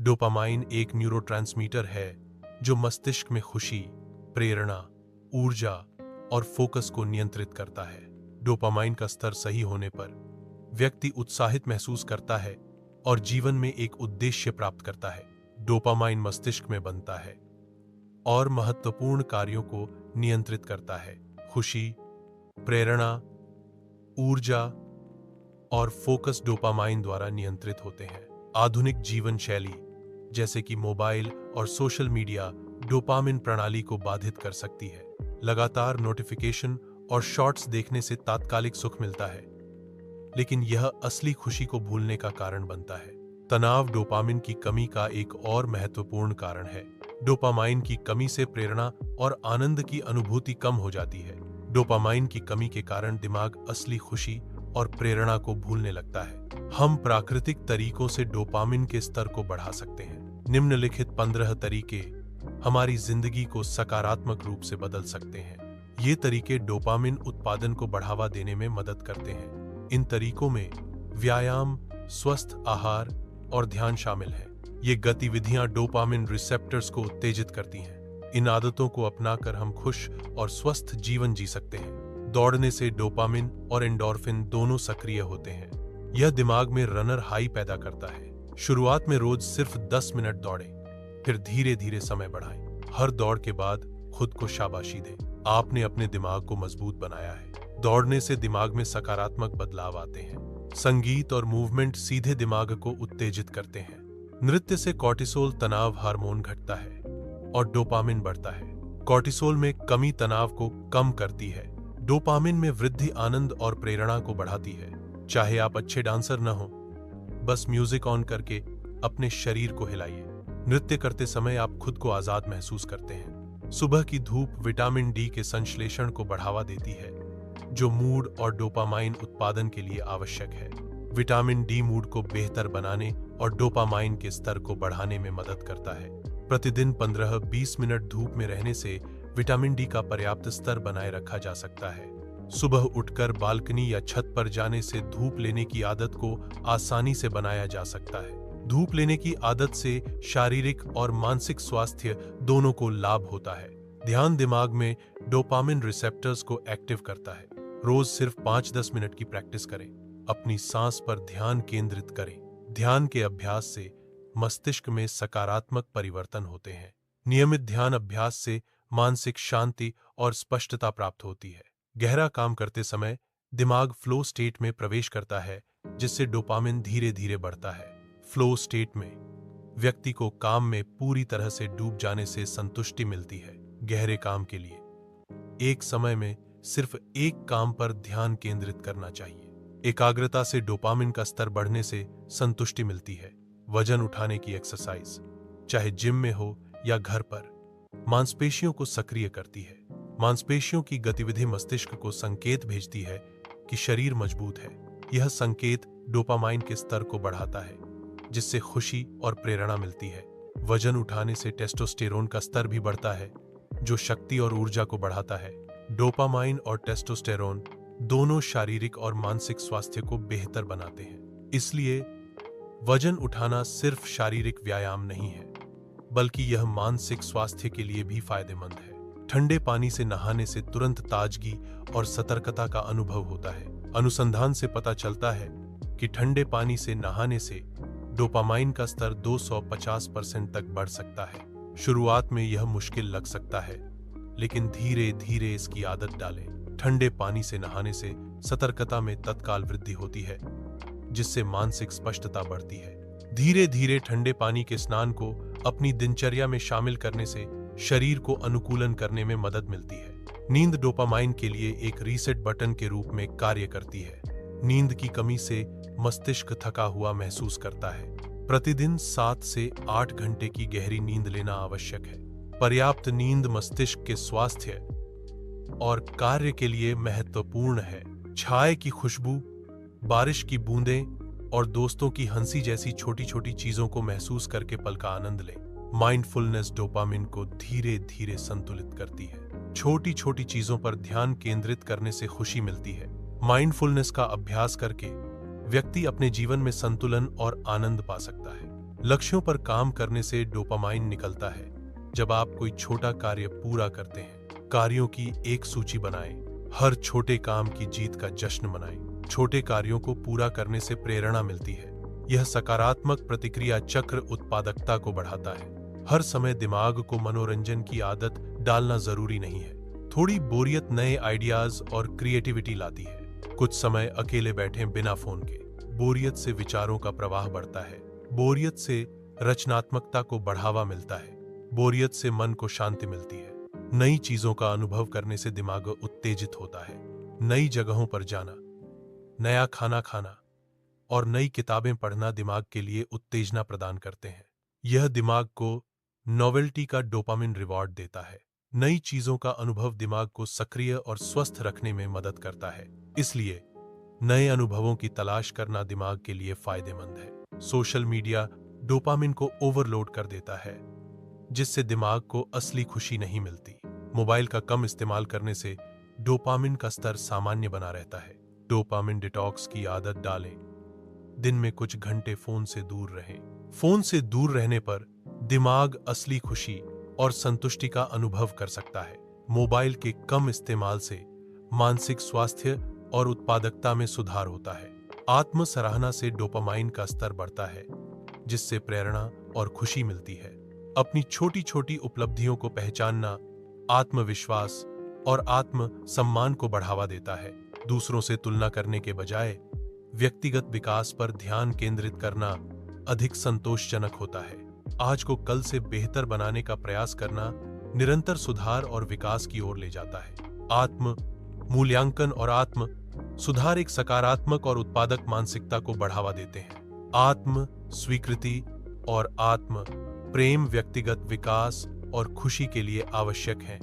Dopamine एक neurotransmitter है जो मस्तिष्क में खुशी, प्रेरणा, ऊर्जा और फोकस को नियंत्रित करता है। डोपामाइन का स्तर सही होने पर व्यक्ति उत्साहित महसूस करता है और जीवन में एक उद्देश्य प्राप्त करता है। डोपामाइन मस्तिष्क में बनता है और महत्वपूर्ण कार्यों को नियंत्रित करता है। खुशी, प्रेरणा, ऊर्जा और फोकस डोपामाइन द्वारा नियंत्रित होते हैं। आधुनिक जीवन शैली जैसे कि मोबाइल और सोशल मीडिया डोपामिन प्रणाली को बाधित कर सकती है। लगातार नोटिफिकेशन और शॉर्ट्स देखने से तात्कालिक सुख मिलता है, लेकिन यह असली खुशी को भूलने का कारण बनता है। तनाव डोपामिन की कमी का एक और महत्वपूर्ण कारण है। डोपामाइन की कमी से प्रेरणा और आनंद की अनुभूति कम हो जाती है। डोपामाइन की कमी के कारण दिमाग असली खुशी और प्रेरणा को भूलने लगता है। हम प्राकृतिक तरीकों से डोपामिन के स्तर को बढ़ा सकते हैं। निम्नलिखित 15 तरीके हमारी जिंदगी को सकारात्मक रूप से बदल सकते हैं। ये तरीके डोपामिन उत्पादन को बढ़ावा देने में मदद करते हैं। इन तरीकों में व्यायाम, स्वस्थ आहार और ध्यान शामिल है। ये गतिविधियां डोपामिन रिसेप्टर्स को उत्तेजित करती हैं। इन आदतों को अपनाकर हम खुश और स्वस्थ जीवन जी सकते हैं। दौड़ने से डोपामिन और एंडोर्फिन दोनों सक्रिय होते हैं। यह दिमाग में रनर हाई पैदा करता है। शुरुआत में रोज सिर्फ 10 मिनट दौड़ें, फिर धीरे धीरे समय बढ़ाएं। हर दौड़ के बाद खुद को शाबाशी दें। आपने अपने दिमाग को मजबूत बनाया है। दौड़ने से दिमाग में सकारात्मक बदलाव आते हैं। संगीत और मूवमेंट सीधे दिमाग को उत्तेजित करते हैं। नृत्य से कॉर्टिसोल तनाव हार्मोन घटता है और डोपामिन बढ़ता है। कॉर्टिसोल में कमी तनाव को कम करती है। डोपामिन में वृद्धि आनंद और प्रेरणा को बढ़ाती है। चाहे आप अच्छे डांसर न हो, बस म्यूजिक ऑन करके अपने शरीर को हिलाइए। नृत्य करते समय आप खुद को आजाद महसूस करते हैं। सुबह की धूप विटामिन डी के संश्लेषण को बढ़ावा देती है, जो मूड और डोपामाइन उत्पादन के लिए आवश्यक है। विटामिन डी मूड को बेहतर बनाने और डोपामाइन के स्तर को बढ़ाने में मदद करता है। प्रतिदिन 15-20 मिनट धूप में रहने से विटामिन डी का पर्याप्त स्तर बनाए रखा जा सकता है। सुबह उठकर बालकनी या छत पर जाने से धूप लेने की आदत को आसानी से बनाया जा सकता है। धूप लेने की आदत से शारीरिक और मानसिक स्वास्थ्य दोनों को लाभ होता है। ध्यान दिमाग में डोपामिन रिसेप्टर्स को एक्टिव करता है। रोज सिर्फ 5-10 मिनट की प्रैक्टिस करें। अपनी सांस पर ध्यान केंद्रित करें। ध्यान के अभ्यास से मस्तिष्क में सकारात्मक परिवर्तन होते हैं। नियमित ध्यान अभ्यास से मानसिक शांति और स्पष्टता प्राप्त होती है। गहरा काम करते समय दिमाग फ्लो स्टेट में प्रवेश करता है, जिससे डोपामिन धीरे धीरे बढ़ता है। फ्लो स्टेट में व्यक्ति को काम में पूरी तरह से डूब जाने से संतुष्टि मिलती है। गहरे काम के लिए एक समय में सिर्फ एक काम पर ध्यान केंद्रित करना चाहिए। एकाग्रता से डोपामिन का स्तर बढ़ने से संतुष्टि मिलती है। वजन उठाने की एक्सरसाइज, चाहे जिम में हो या घर पर, मांसपेशियों को सक्रिय करती है। मांसपेशियों की गतिविधि मस्तिष्क को संकेत भेजती है कि शरीर मजबूत है। यह संकेत डोपामाइन के स्तर को बढ़ाता है, जिससे खुशी और प्रेरणा मिलती है। वजन उठाने से टेस्टोस्टेरोन का स्तर भी बढ़ता है, जो शक्ति और ऊर्जा को बढ़ाता है। डोपामाइन और टेस्टोस्टेरोन दोनों शारीरिक और मानसिक स्वास्थ्य को बेहतर बनाते हैं। इसलिए वजन उठाना सिर्फ शारीरिक व्यायाम नहीं है, बल्कि यह मानसिक स्वास्थ्य के लिए भी फायदेमंद है। ठंडे पानी से नहाने से तुरंत ताजगी और सतर्कता का अनुभव होता है। अनुसंधान से पता चलता है कि ठंडे पानी से नहाने से डोपामाइन का स्तर 250% तक बढ़ सकता है। शुरुआत में यह मुश्किल लग सकता है, लेकिन धीरे धीरे इसकी आदत डालें। ठंडे पानी से नहाने से सतर्कता में तत्काल वृद्धि होती है, जिससे मानसिक स्पष्टता बढ़ती है। धीरे धीरे ठंडे पानी के स्नान को अपनी दिनचर्या में शामिल करने से शरीर को अनुकूलन करने में मदद मिलती है। नींद डोपामाइन के लिए एक रीसेट बटन के रूप में कार्य करती है। नींद की कमी से मस्तिष्क थका हुआ महसूस करता है। प्रतिदिन 7 से 8 घंटे की गहरी नींद लेना आवश्यक है। पर्याप्त नींद मस्तिष्क के स्वास्थ्य और कार्य के लिए महत्वपूर्ण है। छाए की खुशबू, बारिश की बूंदें और दोस्तों की हंसी जैसी छोटी छोटी चीजों को महसूस करके पल का आनंद लें। माइंडफुलनेस डोपामिन को धीरे धीरे संतुलित करती है। छोटी छोटी चीजों पर ध्यान केंद्रित करने से खुशी मिलती है। माइंडफुलनेस का अभ्यास करके व्यक्ति अपने जीवन में संतुलन और आनंद पा सकता है। लक्ष्यों पर काम करने से डोपामाइन निकलता है। जब आप कोई छोटा कार्य पूरा करते हैं, कार्यों की एक सूची बनाएं, हर छोटे काम की जीत का जश्न मनाएं। छोटे कार्यों को पूरा करने से प्रेरणा मिलती है। यह सकारात्मक प्रतिक्रिया चक्र उत्पादकता को बढ़ाता है। हर समय दिमाग को मनोरंजन की आदत डालना जरूरी नहीं है। थोड़ी बोरियत नए आइडियाज और क्रिएटिविटी लाती है। कुछ समय अकेले बैठें बिना फोन के। बोरियत से विचारों का प्रवाह बढ़ता है। बोरियत से रचनात्मकता को बढ़ावा मिलता है। बोरियत से मन को शांति मिलती है। नई चीजों का अनुभव करने से दिमाग उत्तेजित होता है। नई जगहों पर जाना, नया खाना खाना और नई किताबें पढ़ना दिमाग के लिए उत्तेजना प्रदान करते हैं। यह दिमाग को नोवेल्टी का डोपामिन रिवॉर्ड देता है। नई चीजों का अनुभव दिमाग को सक्रिय और स्वस्थ रखने में मदद करता है। इसलिए नए अनुभवों की तलाश करना दिमाग के लिए फायदेमंद है। सोशल मीडिया डोपामिन को ओवरलोड कर देता है, जिससे दिमाग को असली खुशी नहीं मिलती। मोबाइल का कम इस्तेमाल करने से डोपामिन का स्तर सामान्य बना रहता है। डोपामिन डिटॉक्स की आदत डालें। दिन में कुछ घंटे फोन से दूर रहें। फोन से दूर रहने पर दिमाग असली खुशी और संतुष्टि का अनुभव कर सकता है। मोबाइल के कम इस्तेमाल से मानसिक स्वास्थ्य और उत्पादकता में सुधार होता है। आत्म सराहना से डोपामाइन का स्तर बढ़ता है, जिससे प्रेरणा और खुशी मिलती है। अपनी छोटी छोटी उपलब्धियों को पहचानना आत्मविश्वास और आत्म सम्मान को बढ़ावा देता है। दूसरों से तुलना करने के बजाय व्यक्तिगत विकास पर ध्यान केंद्रित करना अधिक संतोषजनक होता है। आज को कल से बेहतर बनाने का प्रयास करना निरंतर सुधार और विकास की ओर ले जाता है। आत्म मूल्यांकन और आत्म सुधार एक सकारात्मक और उत्पादक मानसिकता को बढ़ावा देते हैं। आत्म स्वीकृति और आत्म प्रेम व्यक्तिगत विकास और खुशी के लिए आवश्यक हैं।